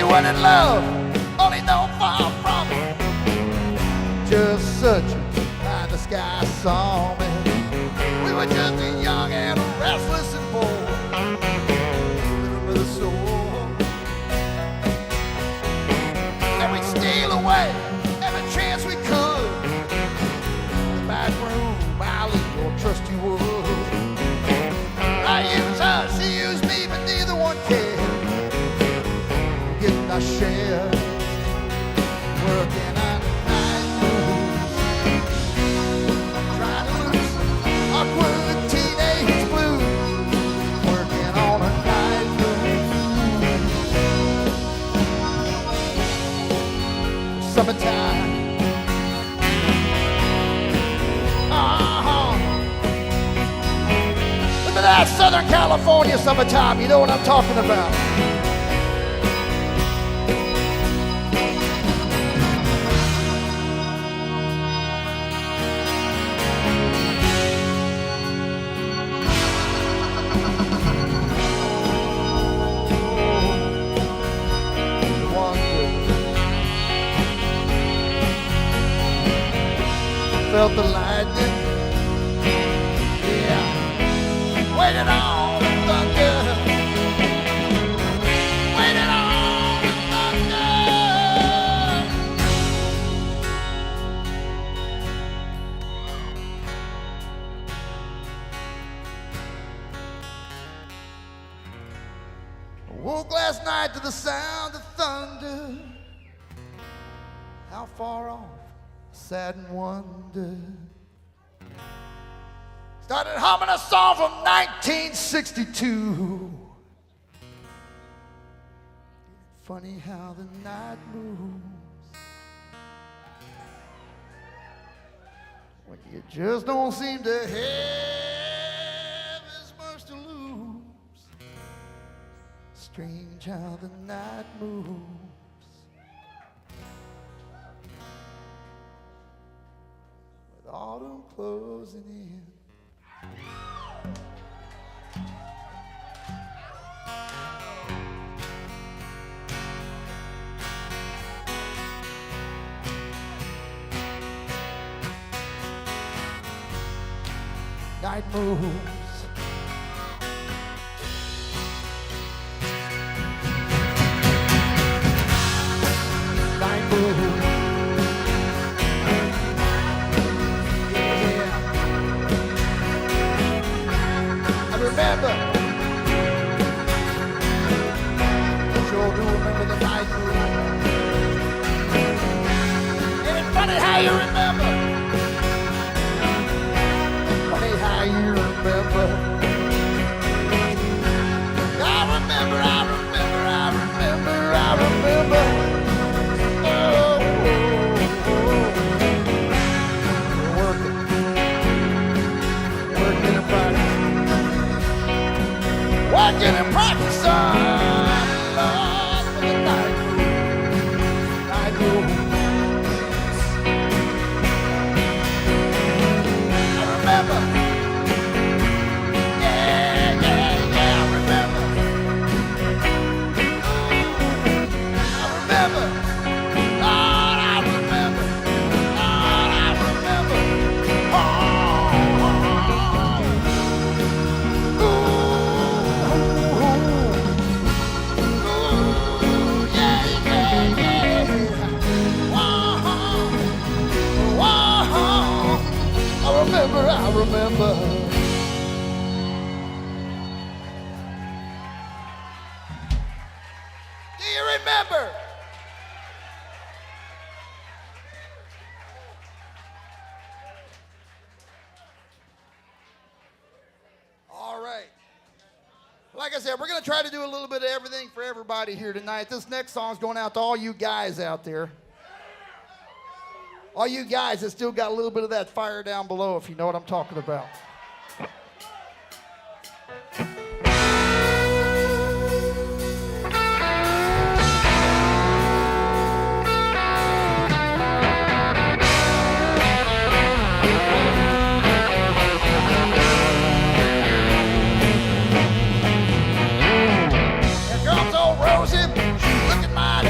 weren't in love, only no far from it. Just searching by the sky saw me. We were just a young and restless and bold, living with a soul. And we'd steal away every chance we could. The back room, I'll your trusty wood. I used her, she used me, but neither one cared. Getting our share, working on the night moves, trying to lose awkward teenage blues, working on a night move. Summertime. That Southern California summertime, you know what I'm talking about. Felt the lightning. Waiting on the thunder. Waiting on the thunder. I woke last night to the sound of thunder. How far off? I sat and wondered. Started humming a song from 1962. Funny how the night moves when you just don't seem to have as much to lose. Strange how the night moves with autumn closing in. Night moves. Night moves. Yeah. I remember. Sure do remember the night moves. Ain't it funny how you remember? How you remember? I remember, I remember, I remember, I remember. Oh, oh, oh. Working in practice. Working in practice, Lord, for the night move. I remember. I remember. Do you remember? All right. Like I said, we're going to try to do a little bit of everything for everybody here tonight. This next song's going out to all you guys out there. All you guys that still got a little bit of that fire down below, if you know what I'm talking about. Here comes old Rosie, she's looking mighty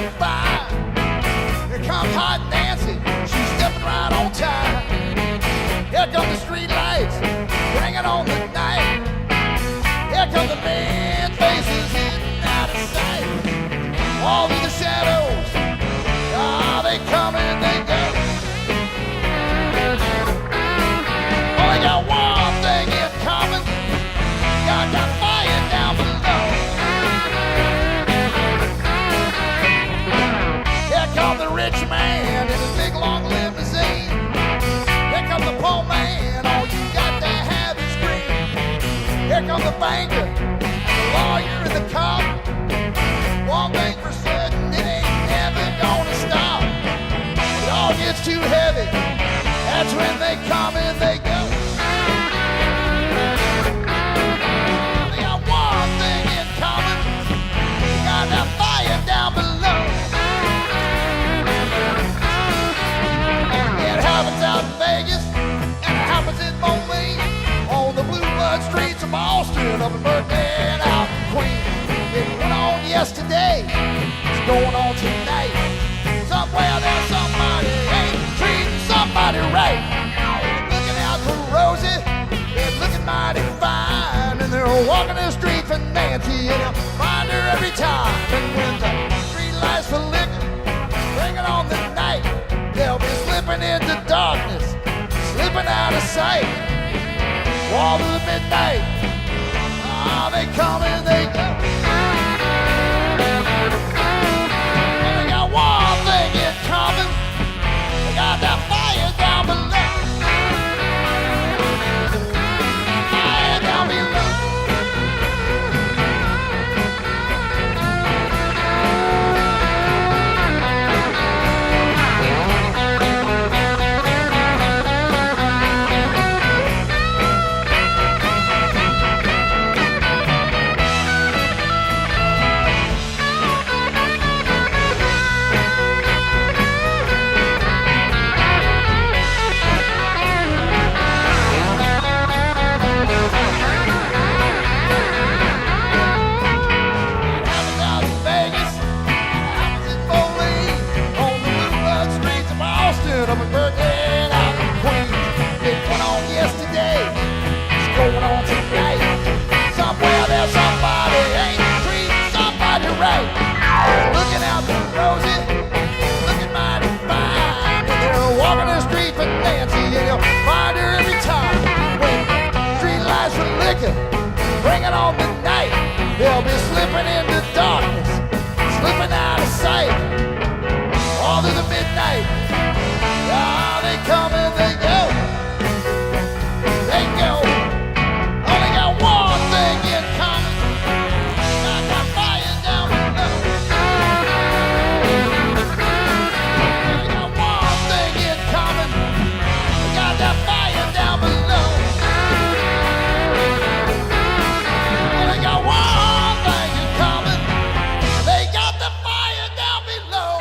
Georgia, the lawyer and the cop. One thing for certain, it ain't never gonna stop. It all gets too heavy, that's when they come and they go. They got one thing in common, they got that fire down below. It happens out in Vegas, and it happens in Moline, on the blue blood streets of Boston, up in Berkeley and out in Queens. It went on yesterday, it's going on tonight. Somewhere there's somebody ain't treating somebody right. Looking out for Rosie, they're looking mighty fine, and they're walking the street for Nancy, and they'll find her every time. And when the street lights for liquor, bring it on the night, they'll be slipping into darkness, slipping out of sight. Wall of the midnight, ah, they come and they go. Well, they got one thing in common, they got that fire down below. Fire down below. Up in Berkeley and out in Queens. It went on yesterday, it's going on tonight. Somewhere there's somebody ain't treating somebody right. Looking out for Rosie, looking mighty fine, and they're walking the street for Nancy, and you'll find her every time. When street lights for liquor, bring it on the night, they'll be slipping into darkness, slipping out of sight, all through the midnight. Ah, they come and they go. They go. Only got one thing in common. Got that fire down below. They got one thing in common. They got that fire down below. Only got one thing in common. They got the fire down below.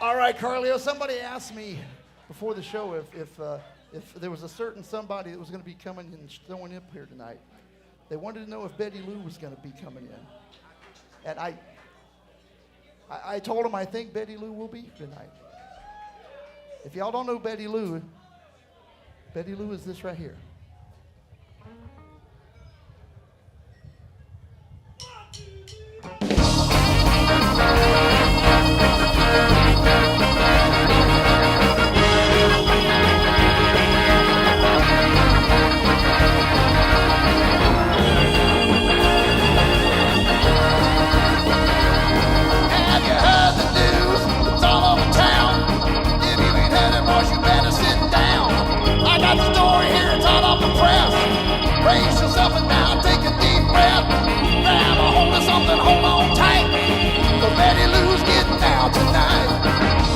All right, Carlio, somebody asked me before the show if there was a certain somebody that was going to be coming and showing up here tonight. They wanted to know if Betty Lou was going to be coming in. And I told them I think Betty Lou will be here tonight. If y'all don't know Betty Lou is this right here. Raise yourself and now take a deep breath. Grab a hold of something, hold on tight. The Betty Lou's getting out tonight.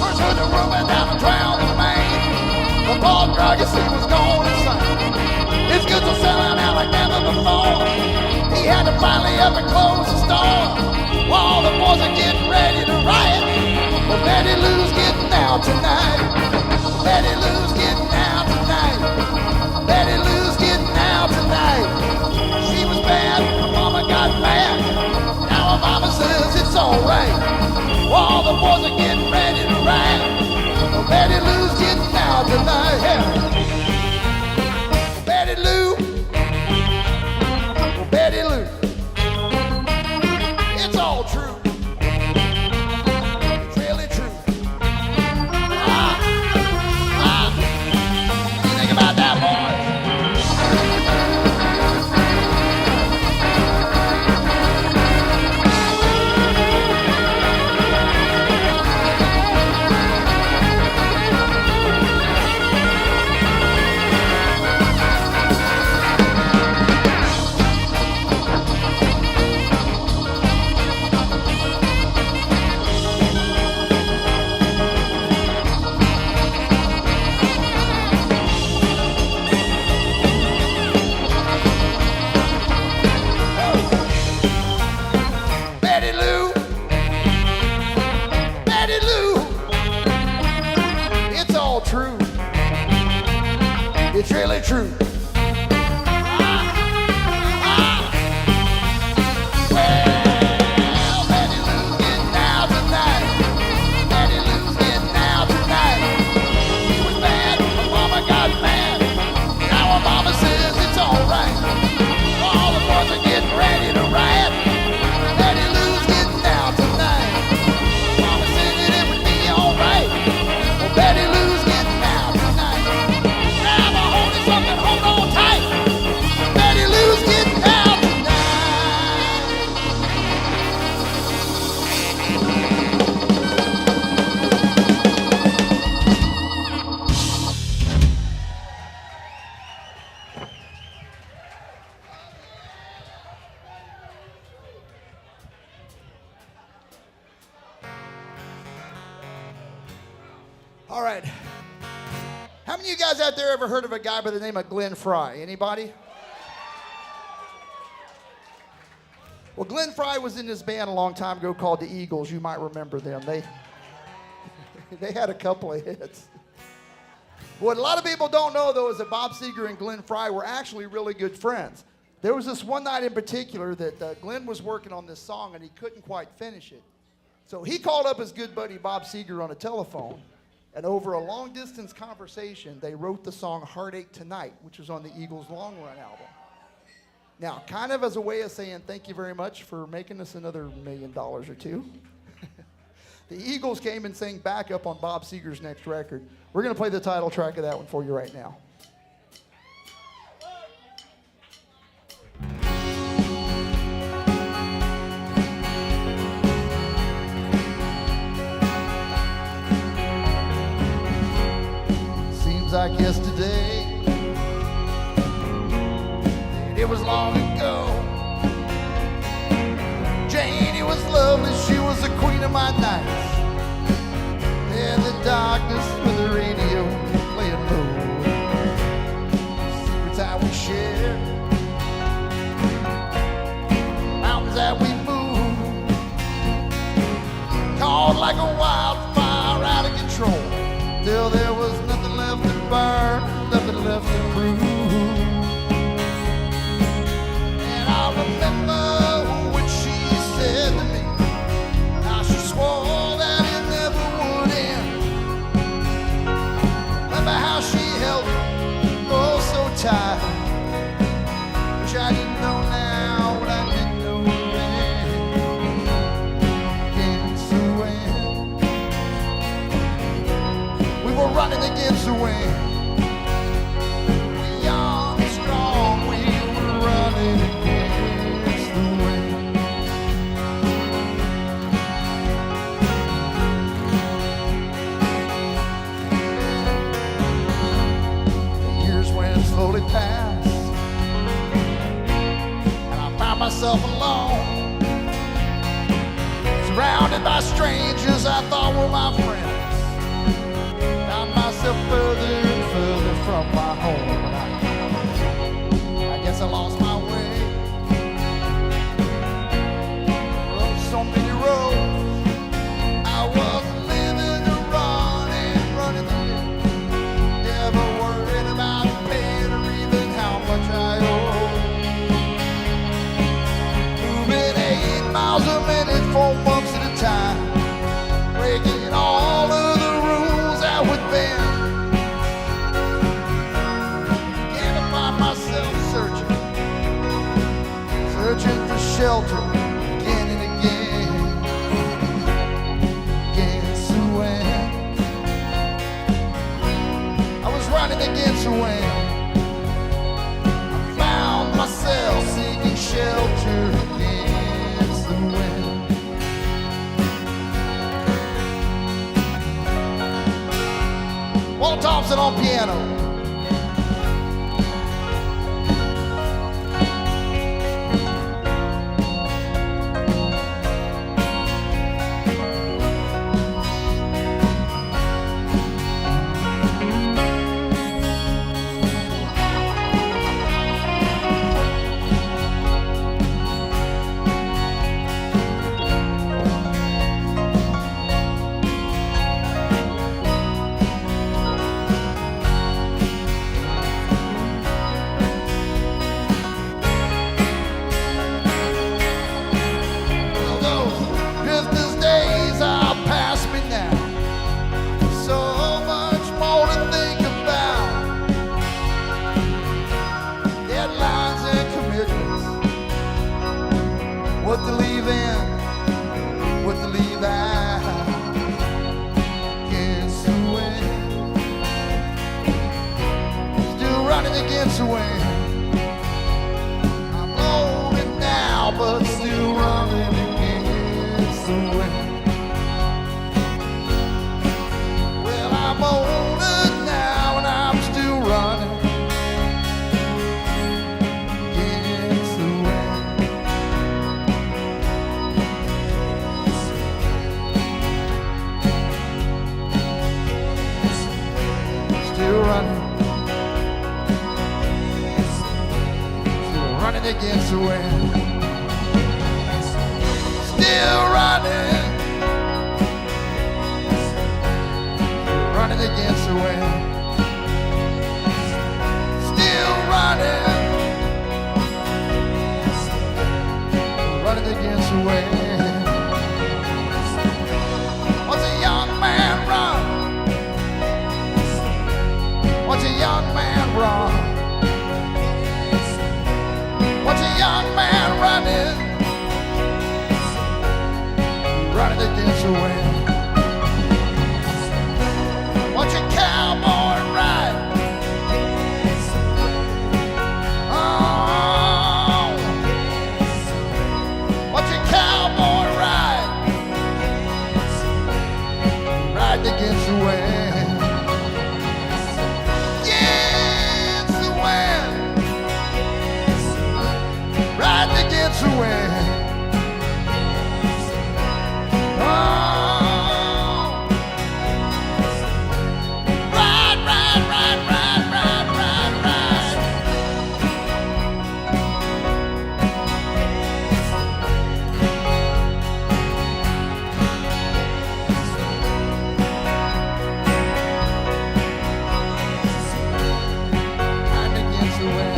First heard the rumor down the trail in Maine. The Paul drug you see was going insane. His goods are selling out like never before. He had to finally up and close the store. While the boys are getting ready to riot. The Betty Lou's getting out tonight. Betty Lou's getting out tonight. Betty Lou's getting out tonight. She was bad, her mama got mad. Now her mama says it's alright. All the boys are getting ready to ride. Betty Lou's all true. It's really true. Well, Betty Lou's getting out tonight. Betty Lou's getting out tonight. She was bad, her mama got mad. Now her mama says it's alright. All the boys are getting ready to riot. Betty Lou's getting out tonight. Mama said that it would be alright. Well, Betty Lou's getting out tonight. Grab a hold of something, hold on tight. Betty Lou's getting out tonight. All right. How many of you guys out there ever heard of a guy by the name of Glenn Frey? Anybody? Well, Glenn Frey was in this band a long time ago called the Eagles. You might remember them. They had a couple of hits. What a lot of people don't know, though, is that Bob Seger and Glenn Frey were actually really good friends. There was this one night in particular that Glenn was working on this song, and he couldn't quite finish it. So he called up his good buddy Bob Seger on a telephone, and over a long-distance conversation, they wrote the song Heartache Tonight, which was on the Eagles' Long Run album. Now, kind of as a way of saying thank you very much for making us another $1 million or two, the Eagles came and sang backup on Bob Seger's next record. We're going to play the title track of that one for you right now. Seems like yesterday, and it was long ago. Janie was lovely, she was the queen of my nights. In the darkness with the radio playing low, secrets that we shared, mountains that we moved, caught like a wildfire out of control, till there was nothing left to burn, nothing left to prove. And I remember what she said to me, how she swore that it never would end. Remember how she held me, oh so tight. Wish I didn't know now what I didn't know then. Against the wind, we were running against the wind. Young and strong, we were running against the wind. The years went slowly past, and I found myself alone, surrounded by strangers I thought were my friends. Found myself further and further from my home. I guess I lost my way. Rode so many roads. I was living to run and running to live. Never worried about paying or even how much I owe. Moving 8 miles a minute for months at a time, breaking all of the rules I would bend. Began to find myself searching for shelter again and again. Against the wind, I was running against the wind. I found myself seeking shelter against the wind. Walt Thompson on piano. running against the wind. I'm loaded now, but still running against the wind. Well, I'm older now, and I'm still running against the wind. Still running. Running against the wind. Still running. Running against the wind. Still running. Running against the wind. What's a young man run? What's a young man run? What's a young man running? Running against the wind. What's a cowboy ride? Oh, what's a cowboy ride? Riding against the wind. Riding against the wind. Oh, ride, ride, ride, ride, ride, ride, ride. Riding against the wind.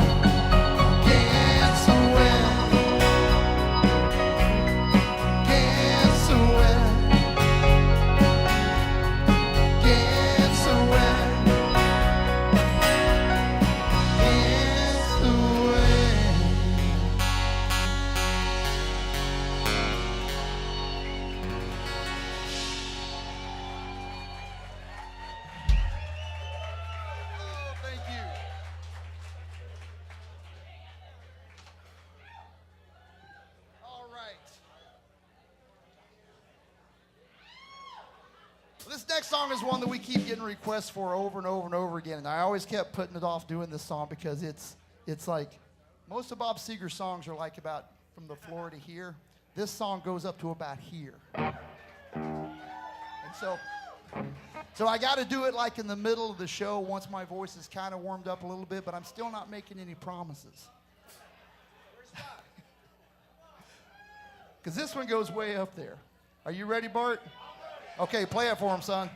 This next song is one that we keep getting requests for over and over and over again, and I always kept putting it off doing this song because it's like most of Bob Seger's songs are like about from the floor to here. This song goes up to about here, and so I got to do it like in the middle of the show once my voice is kind of warmed up a little bit, but I'm still not making any promises. Because this one goes way up there. Are you ready, Bart? Okay, play it for him, son.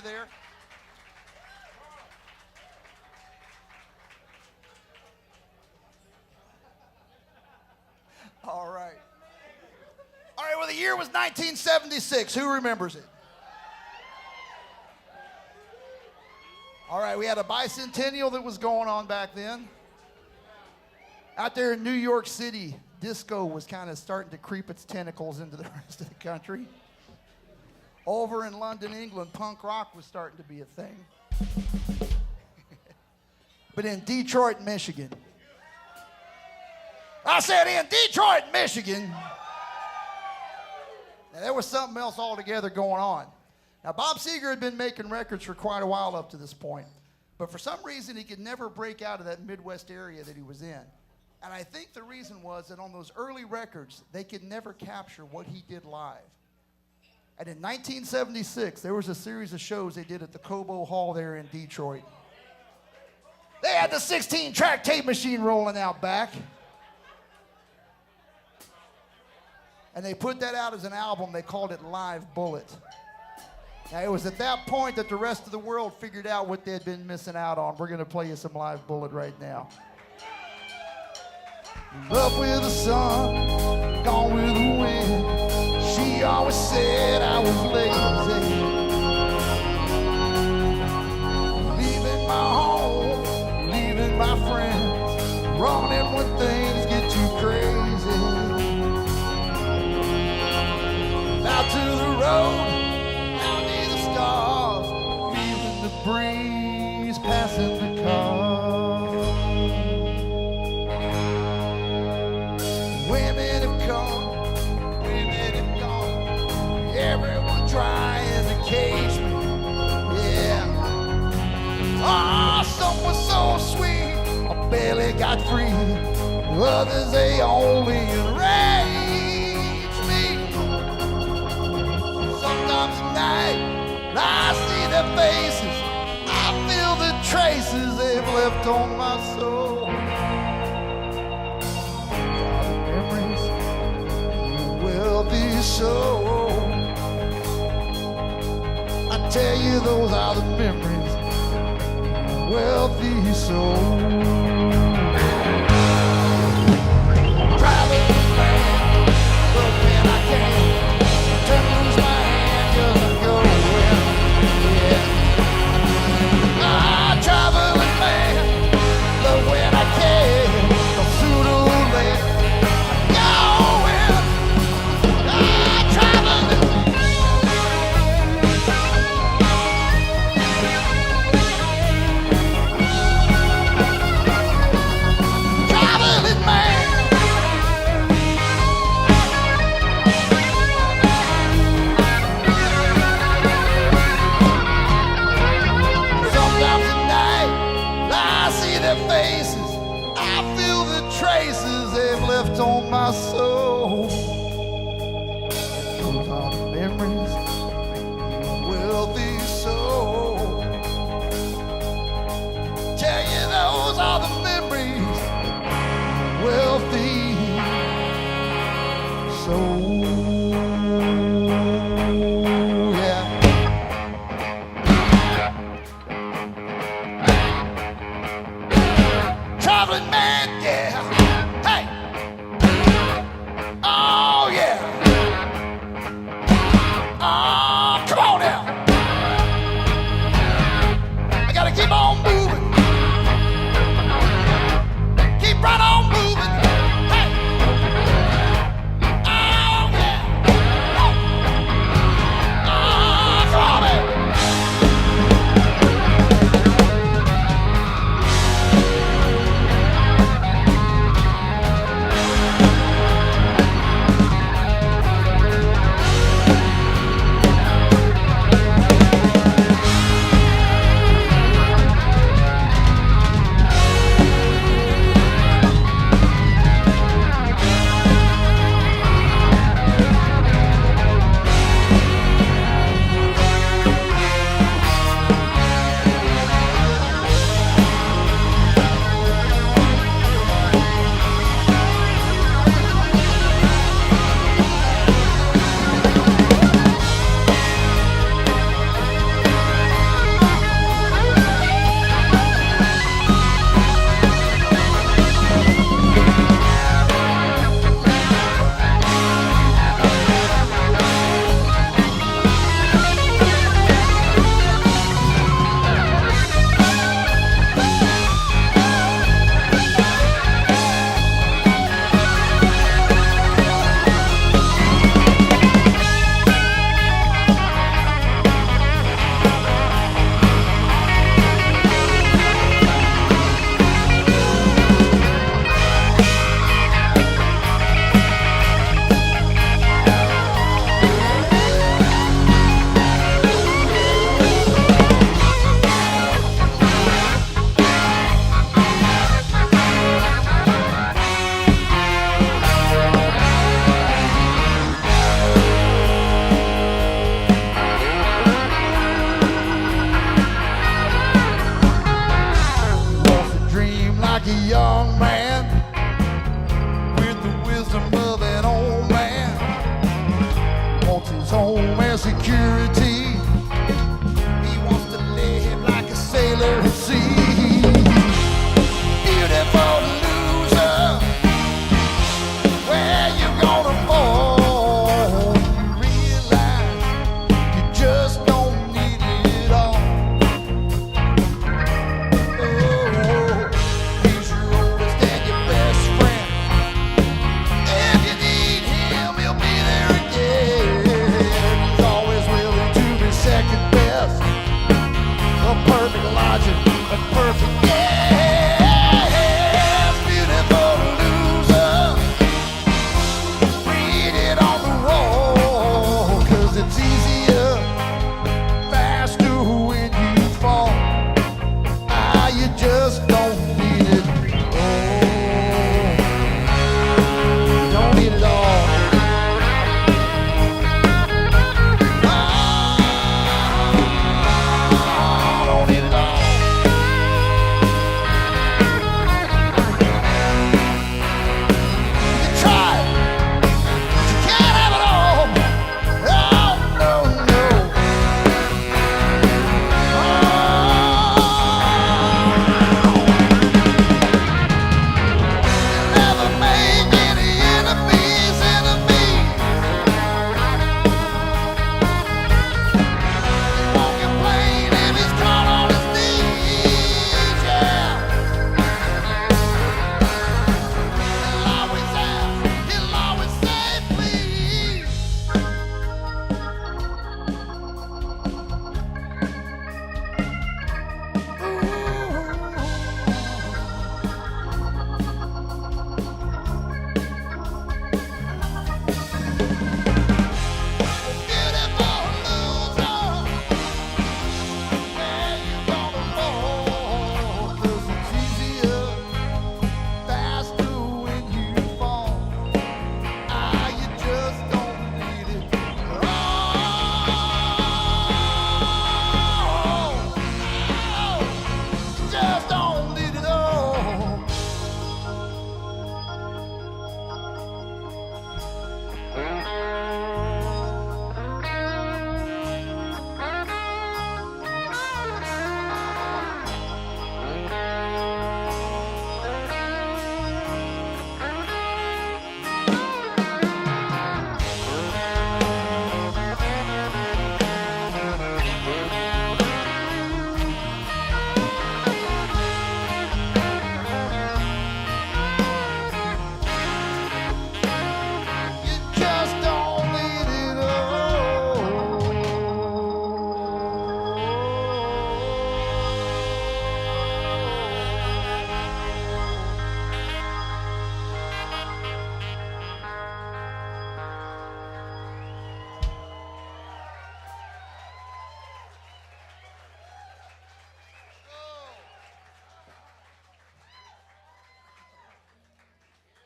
there. All right. All right, well, the year was 1976. Who remembers it? All right, we had a bicentennial that was going on back then. Out there in New York City, disco was kind of starting to creep its tentacles into the rest of the country. Over in London, England, punk rock was starting to be a thing. But in Detroit, Michigan, I said in Detroit, Michigan, now, there was something else altogether going on. Now, Bob Seger had been making records for quite a while up to this point, but for some reason, he could never break out of that Midwest area that he was in. And I think the reason was that on those early records, they could never capture what he did live. And in 1976, there was a series of shows they did at the Cobo Hall there in Detroit. They had the 16-track tape machine rolling out back. And they put that out as an album. They called it Live Bullet. Now, it was at that point that the rest of the world figured out what they had been missing out on. We're going to play you some Live Bullet right now. Up with the sun, gone with the wind. She always said I was lazy. Leaving my home, leaving my friends, running when things get too crazy. Out to the road, out near the stars, feeling the breeze passing the cars. Women have come, women have gone, everyone trying to cage me, yeah. Ah, some was so sweet, I barely got free, others they only enraged me. Sometimes at night, I see their faces, I feel the traces they've left on my soul. Wealthy soul, I tell you, those are the memories. Wealthy soul, traveling man, but when I can, turn to lose my hand, just go yeah. Ah, traveling man, but when I can, sooner or later. On my soul, those are the memories, wealthy soul. Tell you, those are the memories, wealthy soul. Yeah. Traveling man, yeah. Oh, yeah. Oh, come on now. I gotta keep on moving. Keep right on moving. Hey. Oh, yeah. Oh, come on, baby. like a young man with the wisdom of an old man. Wants his home and security. He wants to live like a sailor at sea. Beautiful loser, where you gonna fall? You realize you just don't need it all. Oh, he's your oldest and your best friend. If you need him, he'll be there again. He's always willing to be second best. A perfect logic, a perfect yes. Beautiful loser, read it on the wall, 'cause it's easier, faster when you fall. Ah, you just don't need it all. You don't need it all. Don't need it all. You can try it, but you can't have it all. Oh, no, no. Never make any enemies, enemies. Won't complain if he's caught on his knees, yeah. He'll always ask, he'll always say please. Beautiful loser, where you gonna fall? 'Cause it's easier, faster when you fall. Ah, you just don't need it all. You just don't need it all. You just don't need it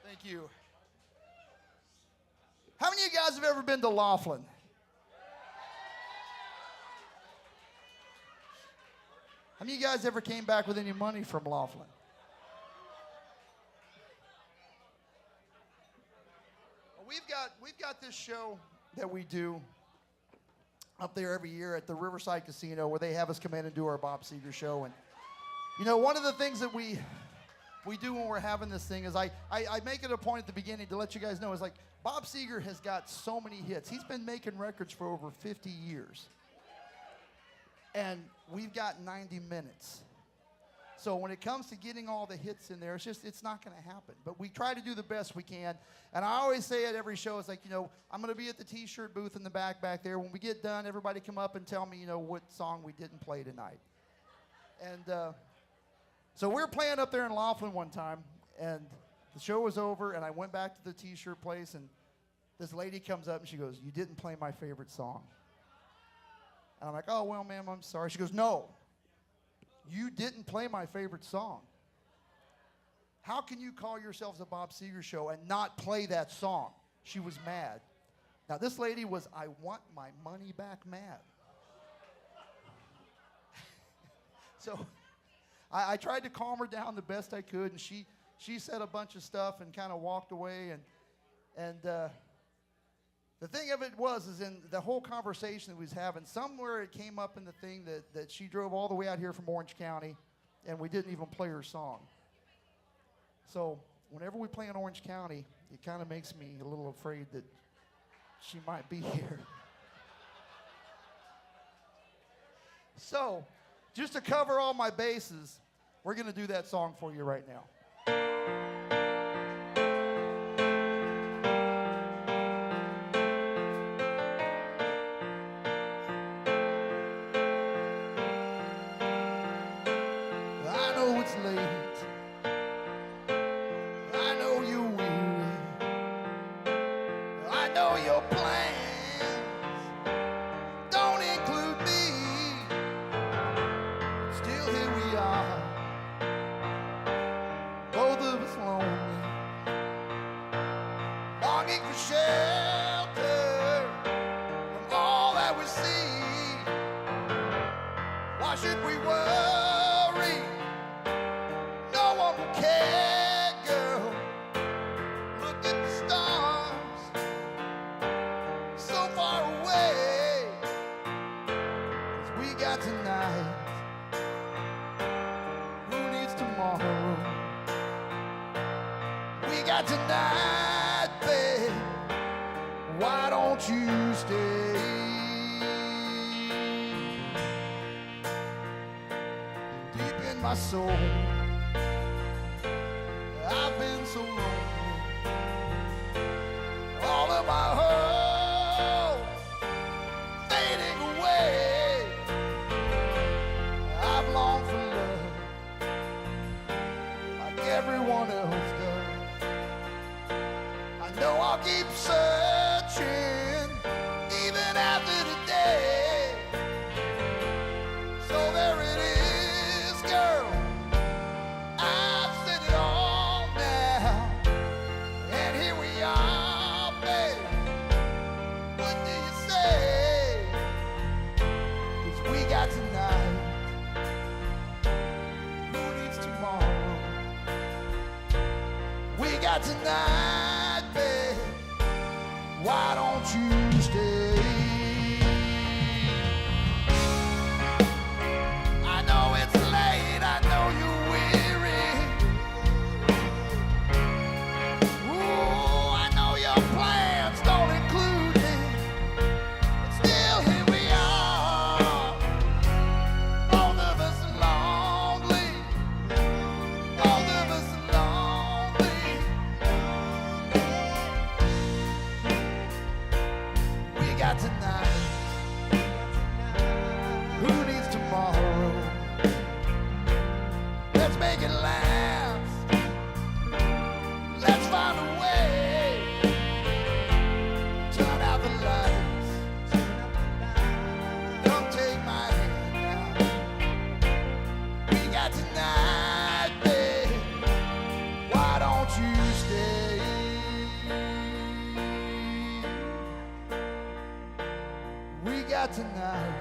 Thank you. How many of you guys have ever been to Laughlin? How many of you guys ever came back with any money from Laughlin? We've got this show that we do up there every year at the Riverside Casino, where they have us come in and do our Bob Seger show. And you know, one of the things that we do when we're having this thing is I make it a point at the beginning to let you guys know is like Bob Seger has got so many hits. He's been making records for over 50 years. And we've got 90 minutes. So when it comes to getting all the hits in there, it's not going to happen. But we try to do the best we can. And I always say at every show, it's like, you know, I'm going to be at the T-shirt booth in the back there. When we get done, everybody come up and tell me, you know, what song we didn't play tonight. And so we were playing up there in Laughlin one time, and the show was over, and I went back to the T-shirt place, and this lady comes up, and she goes, "You didn't play my favorite song." And I'm like, "Oh, well, ma'am, I'm sorry." She goes, "No, you didn't play my favorite song. How can you call yourselves a Bob Seger show and not play that song?" She was mad. Now, this lady was, I want my money back mad. So I tried to calm her down the best I could, and she said a bunch of stuff and kind of walked away. And the thing of it is in the whole conversation that we was having, somewhere it came up in the thing that she drove all the way out here from Orange County, and we didn't even play her song. So whenever we play in Orange County, it kind of makes me a little afraid that she might be here. So, just to cover all my bases, we're going to do that song for you right now. I know it's late. I know you're weary. I know your plans don't include me. Still here we are, both of us lonely, longing for shelter from all that we see. Why should we worry? No one will care, girl. Look at the stars, so far away. 'Cause we got tonight. Who needs tomorrow? We got tonight, babe. Why don't you stay? Deep in my soul, I've been so lonely. All of my hopes fading away. I've longed for love like everyone else does. I know I'll keep searching even after today. So there it is, girl. I've said it all now, and here we are, babe. What do you say? 'Cause we got tonight. Who needs tomorrow? We got tonight, babe. Why don't you stay? I know it's late, I know you're weary. Ooh, I know your plans don't include me. But still here we are, both of us lonely, both of us lonely. We got tonight. Who needs tomorrow? Let's make it last. Let's find a way. Turn out the lights. Come take my hand now. We got tonight, babe. Why don't you stay? We got tonight.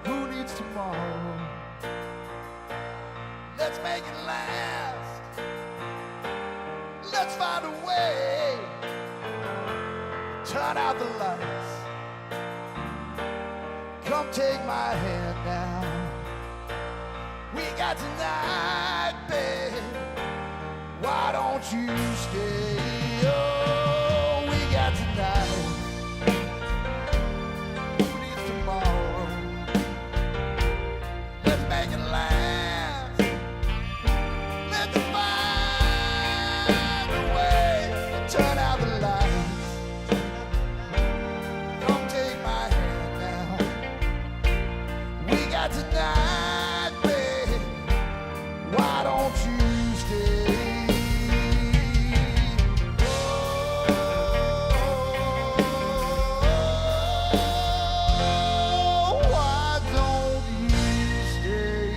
Who needs tomorrow? Let's make it last. Let's find a way. Turn out the lights. Come take my hand now. We got tonight, babe. Why don't you stay? Oh, we got tonight. Who needs tomorrow? Let's make it last. Let's find a way. Turn out the lights. Come take my hand now. We got tonight, babe. Why don't you stay? Oh, why don't you stay?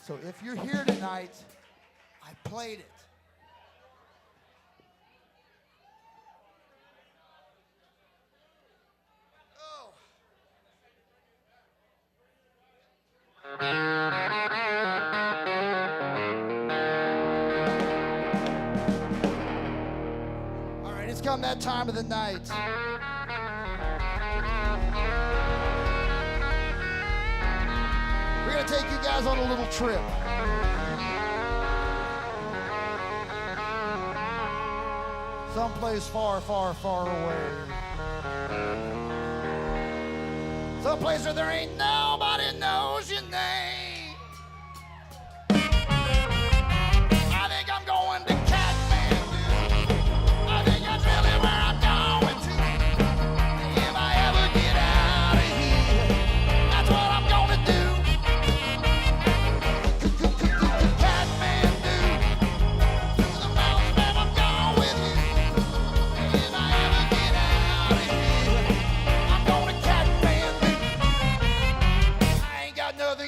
So if you're here tonight, I played it. Oh. All right, it's come that time of the night. We're gonna take you guys on a little trip. Someplace far, far, far away. Someplace where there ain't nobody knows your name. I think I'm going to Kathmandu. I think that's really where I'm going to. If I ever get out of here, that's what I'm gonna do. Kathmandu, through the mountains, man, I'm going with you. If I ever get out of here, I'm going to Kathmandu. I ain't got nothing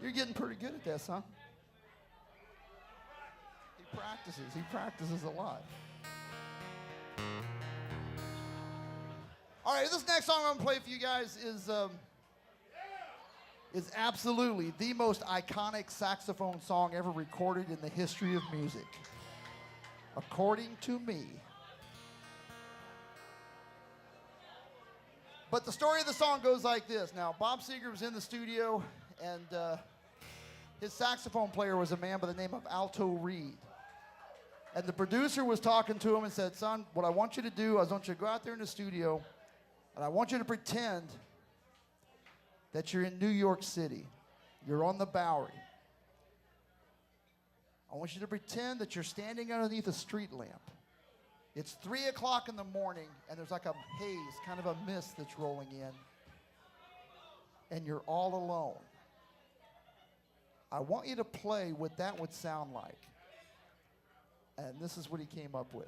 You're getting pretty good at this, huh? He practices a lot. All right, this next song I'm gonna play for you guys is absolutely the most iconic saxophone song ever recorded in the history of music, according to me. But the story of the song goes like this. Now, Bob Seger was in the studio, and his saxophone player was a man by the name of Alto Reed. And the producer was talking to him and said, son, what I want you to do is I want you to go out there in the studio, and I want you to pretend that you're in New York City. You're on the Bowery. I want you to pretend that you're standing underneath a street lamp. It's 3 o'clock in the morning, and there's like a haze, kind of a mist that's rolling in, and you're all alone. I want you to play what that would sound like. And this is what he came up with.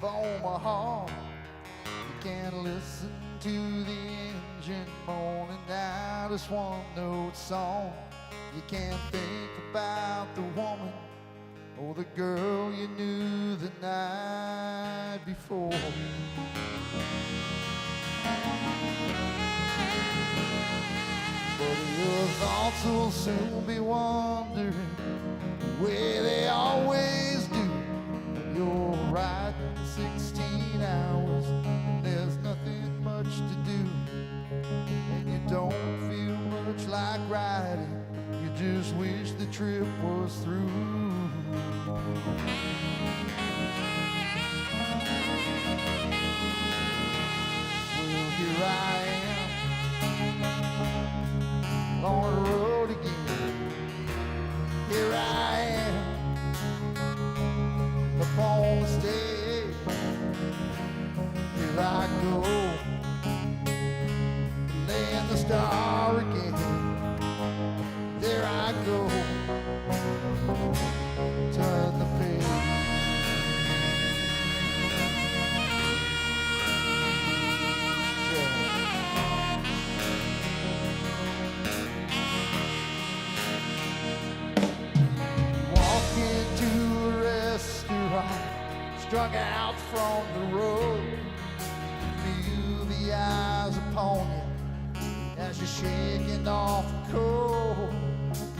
Omaha, you can't listen to the engine moaning out this one-note song. You can't think about the woman or the girl you knew the night before. But your thoughts will soon be wandering where they always do. You're riding 16 hours, and there's nothing much to do, and you don't feel much like riding, you just wish the trip was through. Well, here I am, on the road again. Here I am, up on the stage. Here I go, laying the star again. There I go, turn the page. Walk into a restaurant, strung out from the road. Feel the eyes upon you as you're shaking off the cold.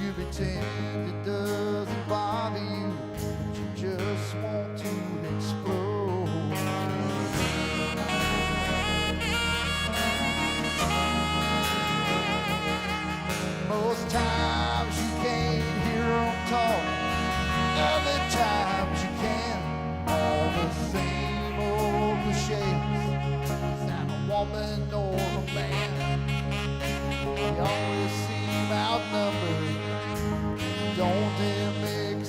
You pretend it doesn't bother you, but you just want to explode. Most times you can't hear them talk, other times you can. All the same old cliches, is that a woman or a man? They always seem outnumbered, don't they make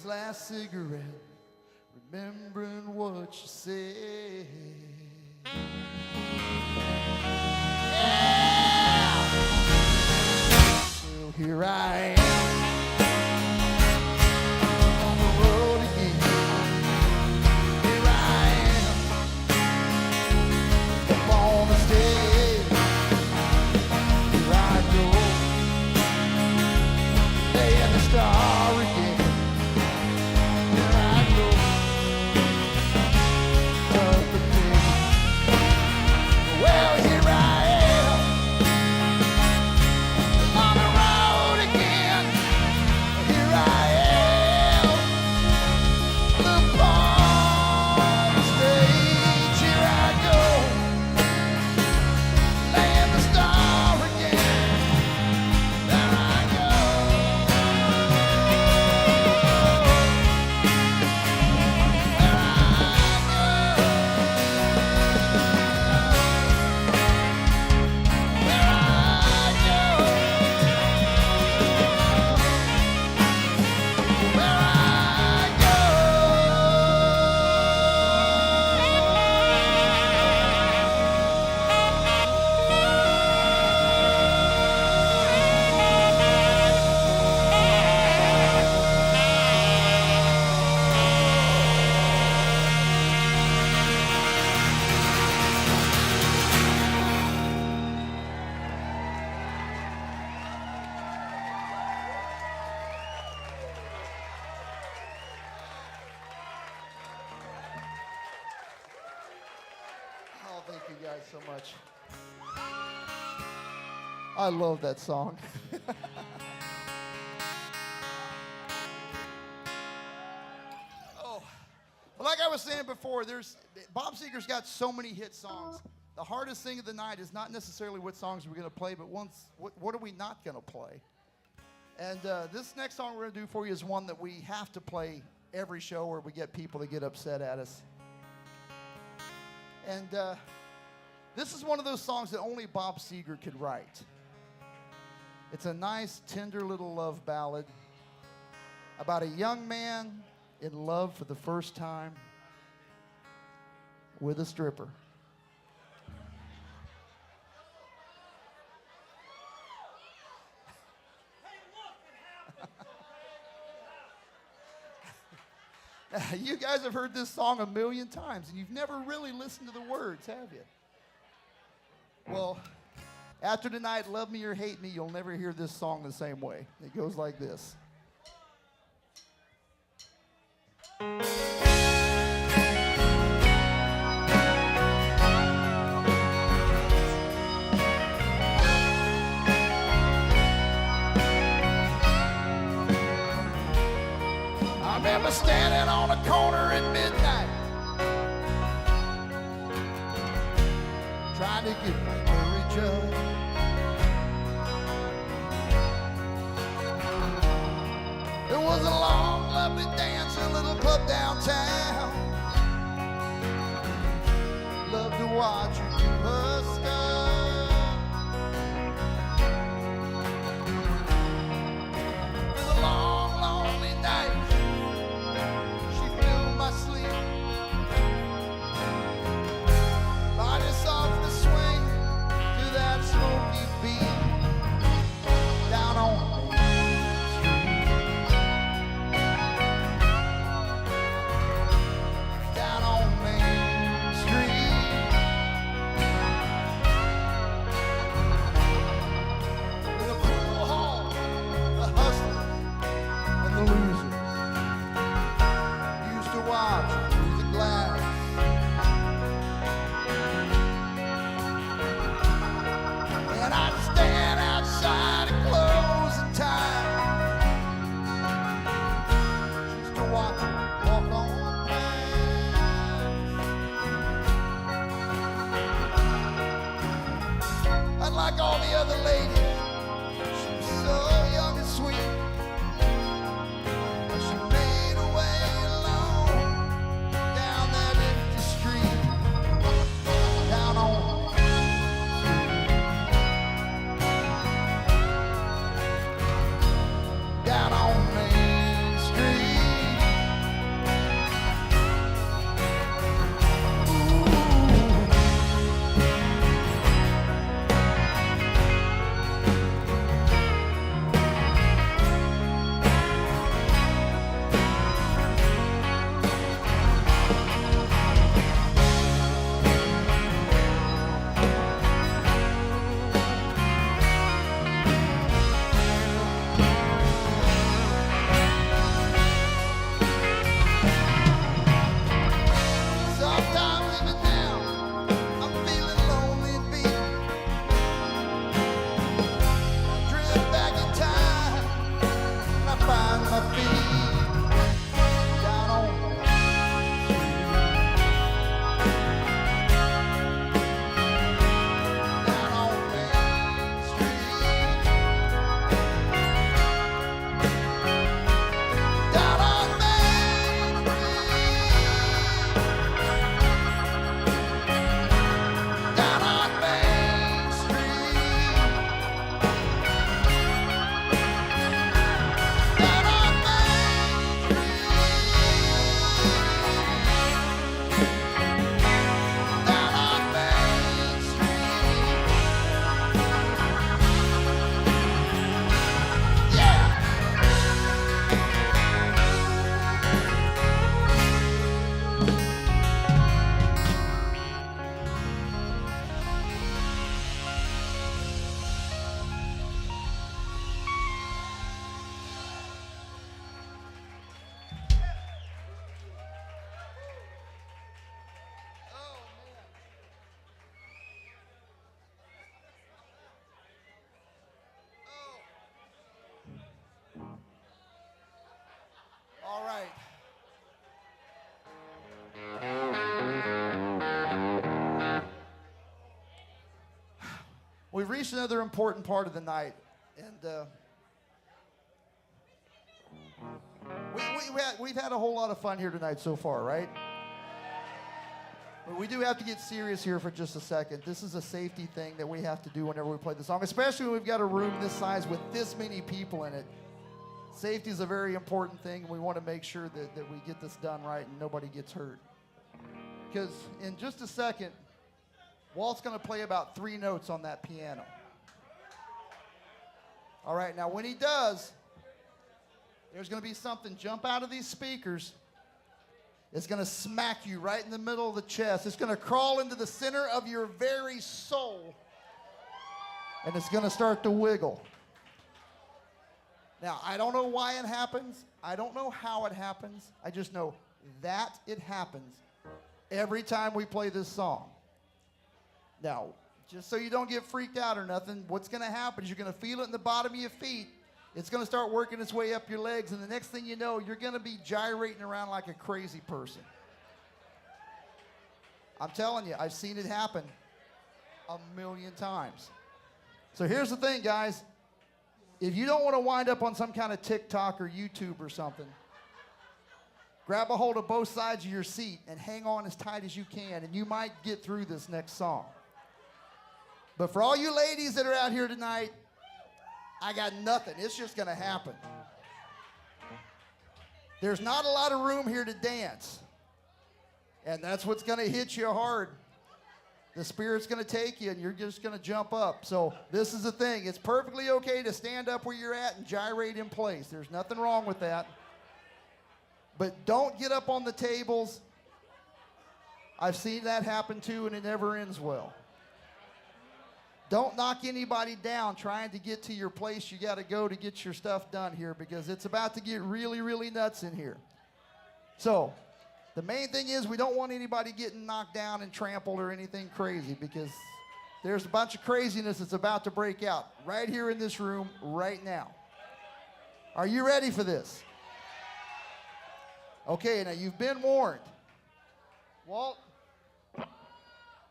last cigarette, remembering what you said. Yeah! Well, here I am on the road again. Here I am up on the stage. Here I go, laying the star again. Thank you guys so much. I love that song. Oh, like I was saying before, Bob Seger's got so many hit songs. The hardest thing of the night is not necessarily what songs we're going to play, but what are we not going to play? And this next song we're going to do for you is one that we have to play every show, or we get people to get upset at us. And this is one of those songs that only Bob Seger could write. It's a nice, tender little love ballad about a young man in love for the first time with a stripper. You guys have heard this song a million times, and you've never really listened to the words, have you? Well, after tonight, love me or hate me, you'll never hear this song the same way. It goes like this. I remember standing on a corner at midnight, trying to get my courage up. It was a long, lovely dance in a little club downtown. Loved to watch her do her stuff. It was a long, lonely night. She filled my sleep. Body softly swing to that smoky beat. Down on like all the other ladies, she was so young and sweet. But she made her way alone down that empty street, down on Main Street, down on Main Street. reached another important part of the night, and we've had a whole lot of fun here tonight so far, right? But we do have to get serious here for just a second. This is a safety thing that we have to do whenever we play the song, especially when we've got a room this size with this many people in it. Safety is a very important thing, and we want to make sure that we get this done right and nobody gets hurt. Because in just a second, Walt's going to play about 3 notes on that piano. All right, now when he does, there's going to be something jump out of these speakers. It's going to smack you right in the middle of the chest. It's going to crawl into the center of your very soul, and it's going to start to wiggle. Now, I don't know why it happens. I don't know how it happens. I just know that it happens every time we play this song. Now, just so you don't get freaked out or nothing, what's going to happen is you're going to feel it in the bottom of your feet. It's going to start working its way up your legs, and the next thing you know, you're going to be gyrating around like a crazy person. I'm telling you, I've seen it happen a million times. So here's the thing, guys. If you don't want to wind up on some kind of TikTok or YouTube or something, grab a hold of both sides of your seat and hang on as tight as you can, and you might get through this next song. But for all you ladies that are out here tonight, I got nothing. It's just going to happen. There's not a lot of room here to dance. And that's what's going to hit you hard. The Spirit's going to take you, and you're just going to jump up. So this is the thing. It's perfectly okay to stand up where you're at and gyrate in place. There's nothing wrong with that. But don't get up on the tables. I've seen that happen too, and it never ends well. Don't knock anybody down trying to get to your place you got to go to get your stuff done here, because it's about to get really, really nuts in here. So the main thing is we don't want anybody getting knocked down and trampled or anything crazy, because there's a bunch of craziness that's about to break out right here in this room right now. Are you ready for this? Okay, now you've been warned. Walt,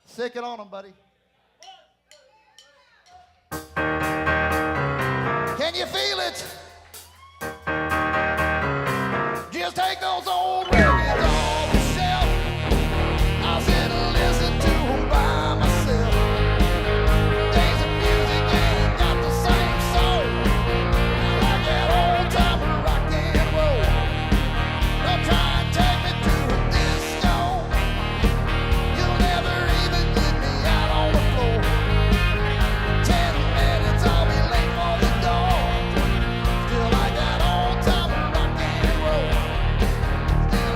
sick it on them, buddy. Can you feel it? Just take those old records off the shelf. I'll sit and listen to them by myself. Days of music ain't got the same soul. I like that old time rock and roll. Don't try and take me to a disco. You'll never even get me out on the floor. 10 minutes, I'll be late for the door. Still like that old time rock and roll. Still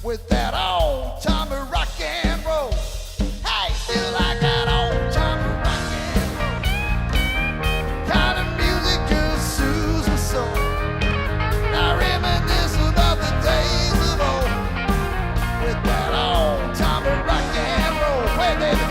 with that old timey rock and roll. Hey, still like that old timey rock and roll. Kind of music just soothes my soul. I reminisce about the days of old with that old timey rock and roll. Play it, David.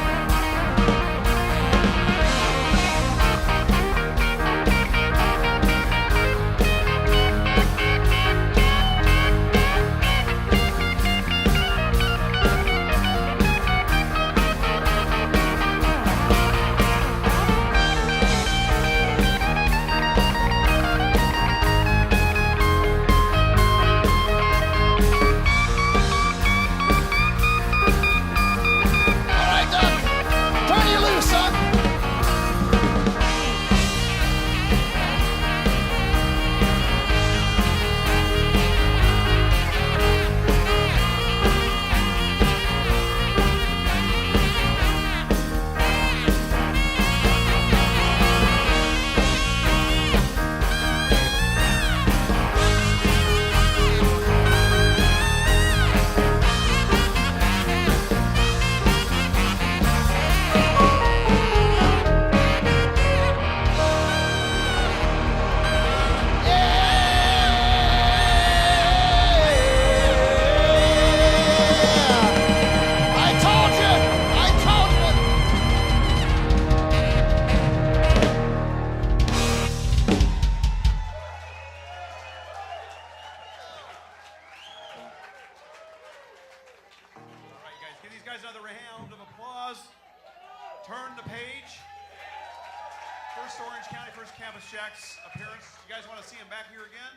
JAX appearance. You guys want to see him back here again?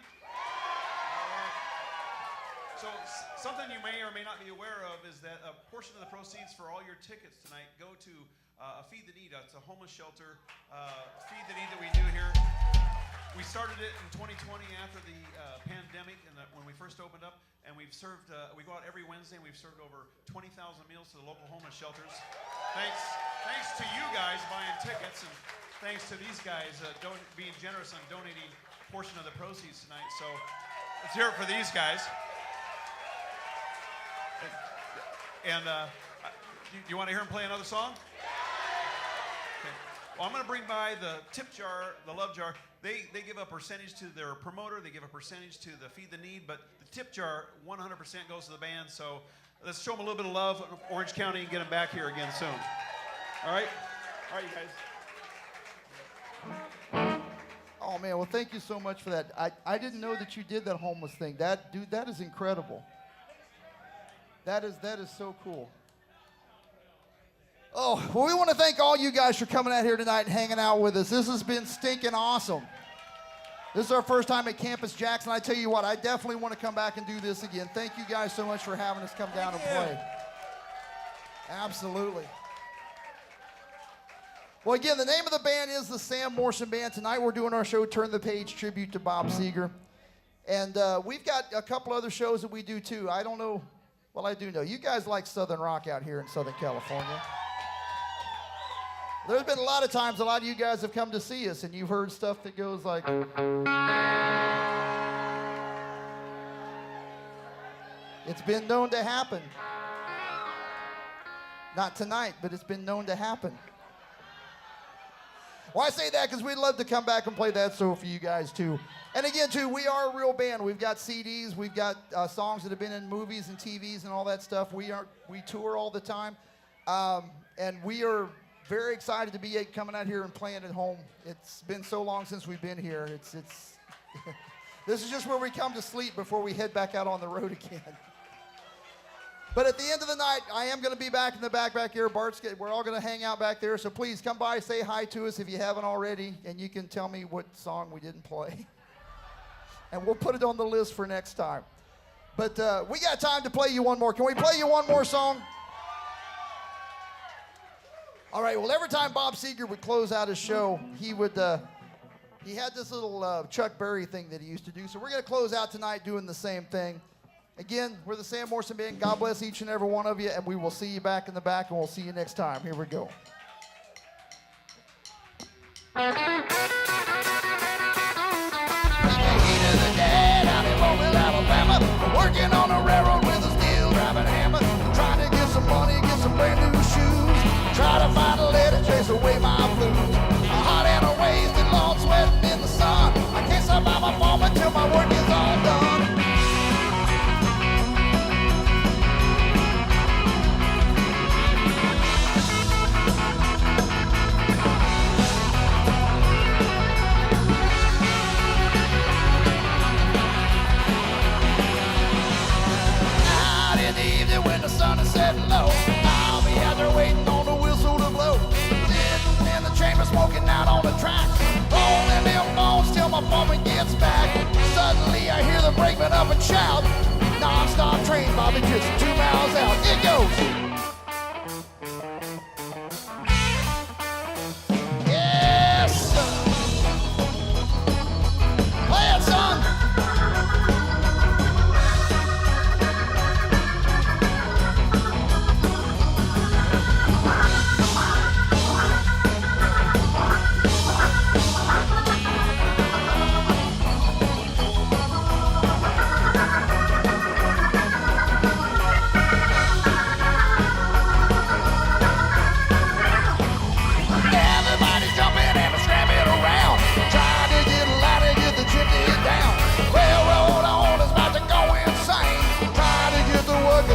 So something you may or may not be aware of is that a portion of the proceeds for all your tickets tonight go to Feed the Need. It's a homeless shelter, Feed the Need that we do here. We started it in 2020 after the pandemic and when we first opened up, and we've served, we go out every Wednesday and we've served over 20,000 meals to the local homeless shelters. Thanks to you guys buying tickets, and thanks to these guys being generous and donating a portion of the proceeds tonight. So let's hear it for these guys. And you want to hear them play another song? Okay. Well, I'm going to bring by the tip jar, the love jar. They give a percentage to their promoter. They give a percentage to the Feed the Need. But the tip jar, 100% goes to the band. So let's show them a little bit of love, Orange County, and get them back here again soon. All right? All right, you guys. Oh, man. Well, thank you so much for that. I didn't know that you did that homeless thing. That is incredible. That is so cool. Oh, well, we want to thank all you guys for coming out here tonight and hanging out with us. This has been stinking awesome. This is our first time at Campus JAX, and I tell you what, I definitely want to come back and do this again. Thank you guys so much for having us come down and play. Absolutely. Well, again, the name of the band is the Sam Morrison Band. Tonight we're doing our show, Turn the Page, tribute to Bob Seger. And we've got a couple other shows that we do, too. I don't know. Well, I do know. You guys like Southern rock out here in Southern California. There's been a lot of times a lot of you guys have come to see us, and you've heard stuff that goes like... It's been known to happen. Not tonight, but it's been known to happen. Well, I say that because we'd love to come back and play that show for you guys, too. And again, too, we are a real band. We've got CDs. We've got songs that have been in movies and TVs and all that stuff. We tour all the time. And we are very excited to be coming out here and playing at home. It's been so long since we've been here. It's This is just where we come to sleep before we head back out on the road again. But at the end of the night, I am going to be back in the back here. We're all going to hang out back there. So please come by, say hi to us if you haven't already, and you can tell me what song we didn't play. And we'll put it on the list for next time. But we got time to play you one more. Can we play you one more song? All right, well, every time Bob Seger would close out his show, he had this little Chuck Berry thing that he used to do. So we're going to close out tonight doing the same thing. Again, we're the Sam Morrison Band. God bless each and every one of you, and we will see you back in the back, and we'll see you next time. Here we go. Alabama, working on a railroad with a steel up and shout. Non-stop train, Bobby, just 2 miles out. It goes. Yes, son. Play it, son.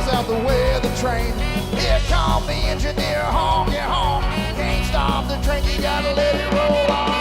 Out the way of the train. Here comes the engineer, honk your horn. Can't stop the train, you gotta let it roll on.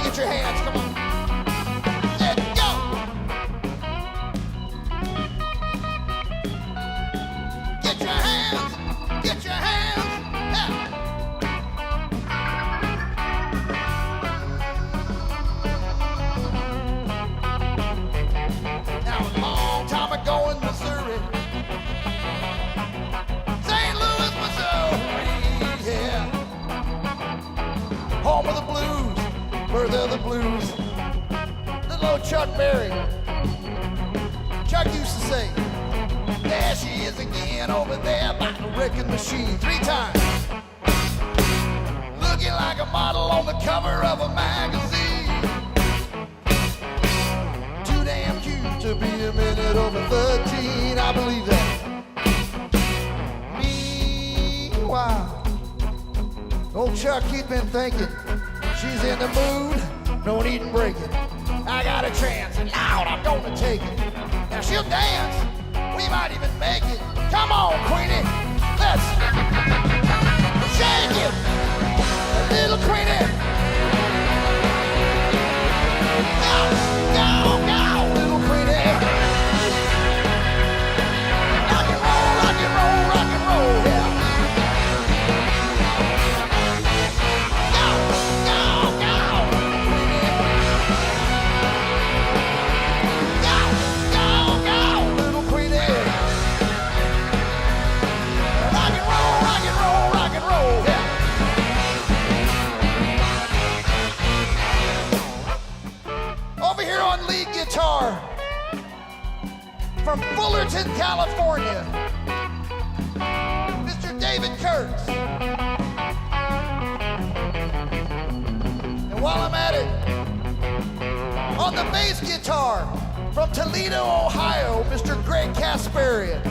Get your hands, come on. Let go. Get your hands. Get your hands. Yeah. Now, a long time ago in Missouri, St. Louis, Missouri, yeah. Home of the blues. Birth of the blues. Little old Chuck Berry. Chuck used to say, there she is again over there by the wrecking machine 3 times. Looking like a model on the cover of a magazine. Too damn cute to be a minute over 13. I believe that. Meanwhile, old Chuck, he'd been thinking, she's in the mood, no need in breaking. I got a chance, and loud, I'm gonna take it. Now she'll dance, we might even make it. Come on, Queenie, let's shake it, little Queenie. Go, go, go, little Queenie. Rock and roll, rock and roll, rock and roll, yeah. Guitar from Fullerton, California, Mr. David Kurtz. And while I'm at it, on the bass guitar from Toledo, Ohio, Mr. Greg Kasparian.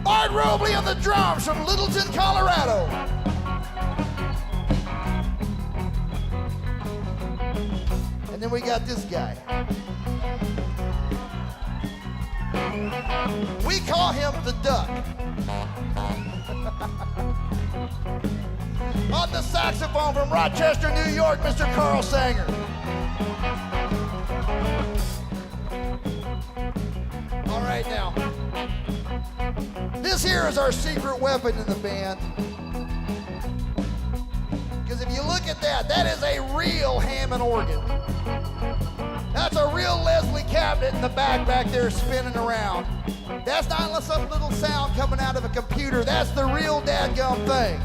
Art Robley on the drums from Littleton, Colorado. And then we got this guy. We call him the Duck. On the saxophone from Rochester, New York, Mr. Carl Sanger. All right now. This here is our secret weapon in the band. Because if you look at that, that is a real Hammond organ. That's a real Leslie cabinet in the back there spinning around. That's not some little sound coming out of a computer. That's the real dadgum thing.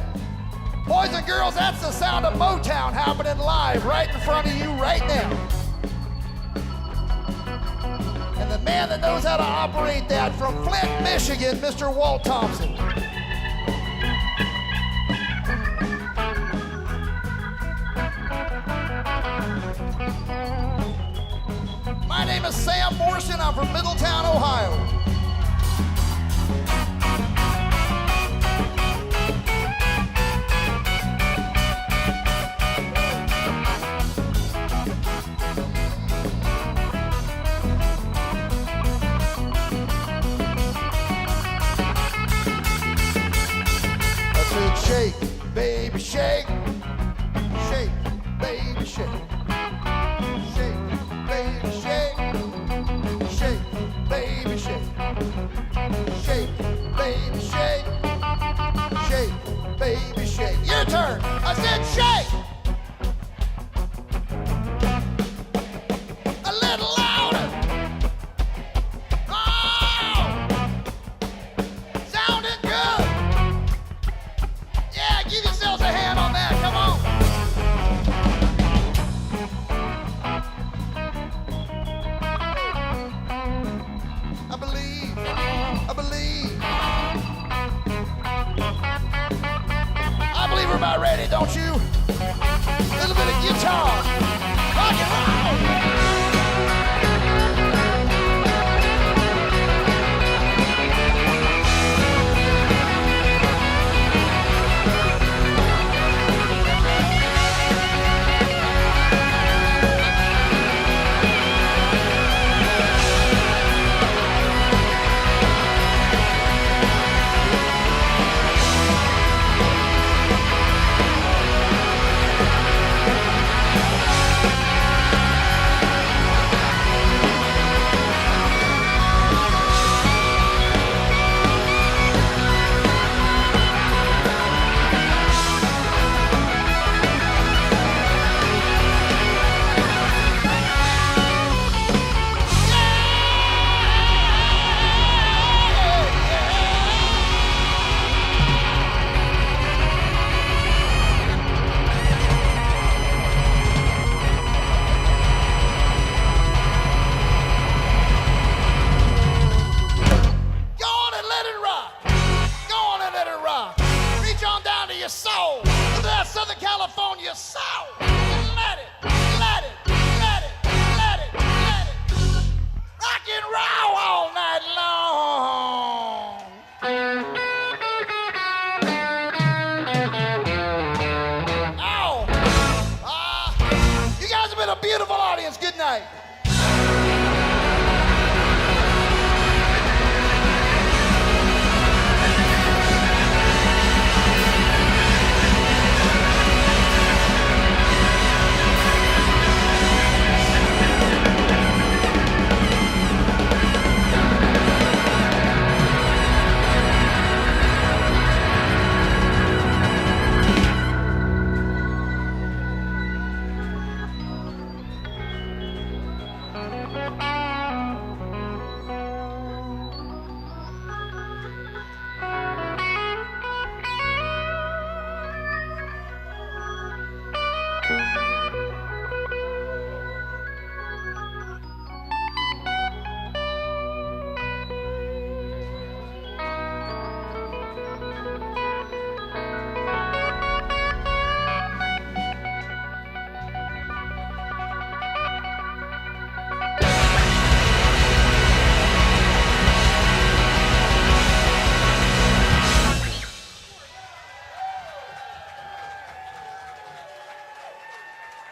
Boys and girls, that's the sound of Motown happening live right in front of you right now. And the man that knows how to operate that from Flint, Michigan, Mr. Walt Thompson. name is Sam Morrison. I'm from Middletown, Ohio. Shake, baby, shake. Shake, baby, shake. Shake, baby, shake. Shake, baby, shake. Shake, baby, shake. Shake, baby, shake. Your turn. I said shake. A little louder. Oh! Sounding good. Yeah, give yourselves a hand on that. Come on. I believe. I believe we're about ready, don't you? A little bit of guitar. Rock and roll. Soul, to that Southern California soul. Let it. Rock and roll all night long. You guys have been a beautiful audience. Good night.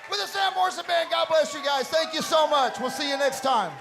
With the Sam Morrison Band, God bless you guys. Thank you so much. We'll see you next time.